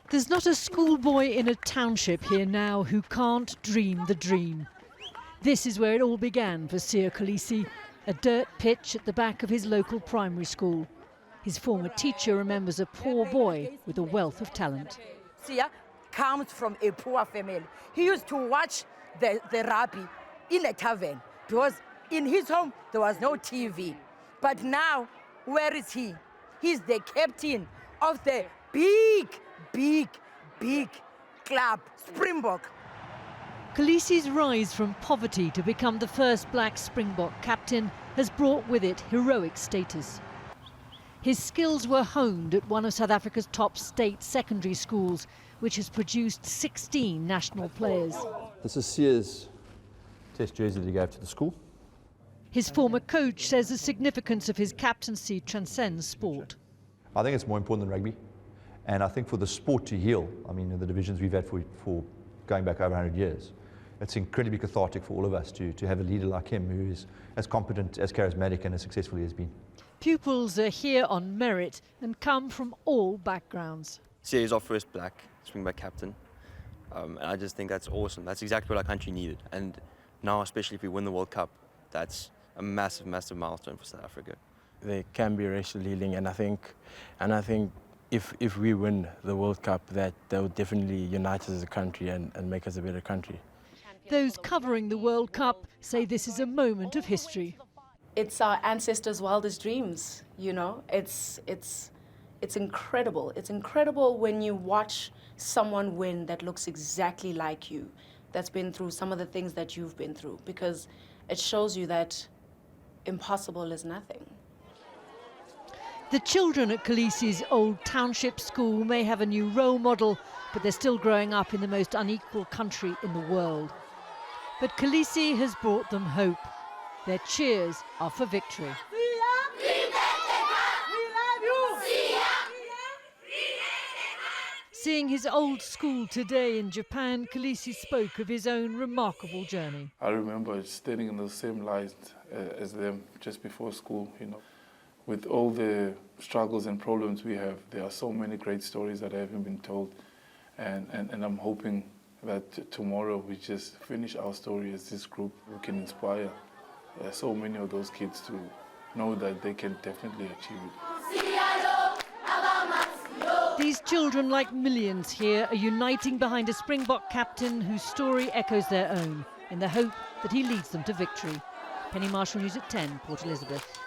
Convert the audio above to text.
There's not a schoolboy in a township here now who can't dream the dream. This is where it all began for Siya Kolisi, a dirt pitch at the back of his local primary school. His former teacher remembers a poor boy with a wealth of talent. Siya comes from a poor family. He used to watch the rugby in a tavern because in his home there was no TV. But now, where is he? He's the captain of the big club, Springbok. Kolisi's rise from poverty to become the first black Springbok captain has brought with it heroic status. His skills were honed at one of South Africa's top state secondary schools, which has produced 16 national players. This is Siya's test jersey that he gave to the school. His former coach says the significance of his captaincy transcends sport. I think it's more important than rugby. And I think for the sport to heal, I mean, the divisions we've had for going back over 100 years, it's incredibly cathartic for all of us to have a leader like him who is as competent, as charismatic and as successful as he has been. Pupils are here on merit and come from all backgrounds. Siya is our first black Springbok captain, and I just think that's awesome. That's exactly what our country needed. And now, especially if we win the World Cup, that's a massive, massive milestone for South Africa. There can be racial healing, and I think if we win the World Cup, that will definitely unite us as a country and make us a better country. Those covering the World Cup say this is a moment of history. It's our ancestors' wildest dreams, you know. It's incredible. It's incredible when you watch someone win that looks exactly like you, that's been through some of the things that you've been through, because it shows you that impossible is nothing. The children at Kolisi's old township school may have a new role model, but they're still growing up in the most unequal country in the world. But Kolisi has brought them hope. Their cheers are for victory. Seeing his old school today in Japan, Kolisi spoke of his own remarkable journey. I remember standing in the same lines as them just before school, you know. With all the struggles and problems we have, there are so many great stories that haven't been told. And I'm hoping that tomorrow we just finish our story as this group. We can inspire so many of those kids to know that they can definitely achieve it. These children, like millions here, are uniting behind a Springbok captain whose story echoes their own, in the hope that he leads them to victory. Penny Marshall, News at 10, Port Elizabeth.